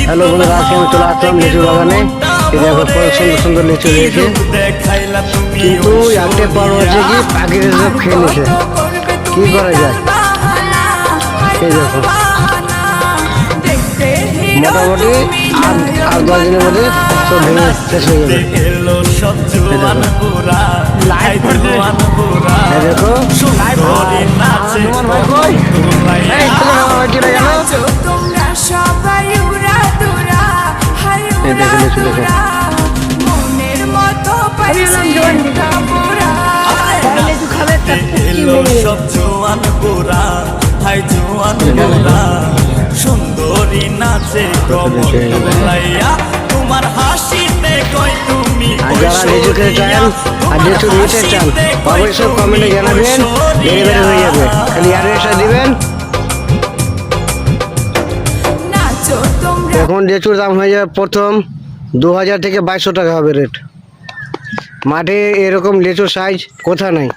Hello বন্ধুরা, আজকে আমি চলে আসলাম লিচু বাগানে। এই দেখো কত সুন্দর সুন্দর লিচু হয়েছে, কিন্তু একটা পর হচ্ছে কি পাখিরা সব খেয়ে নিছে। কি করা যায়? এই দেখো মোটামুটি আর 10 দিনের মধ্যে সব ভেঙে শেষ হয়ে যাবে। দেখো সুন্দরী নাচে তোমার হাসিতে কই তুমি। আর যারা লিচু খেতে চান আর লিচু নিতে চান অবশ্যই কমেন্টে জানাবেন, ডেলিভারি হয়ে যাবে। খালি অ্যাড্রেসটা দিবেন। এখন লিচুর দাম হয়ে যাবে প্রথম 2000 থেকে 2200 টাকা হবে রেট। মাঠে এরকম লিচুর সাইজ কোথা নাই।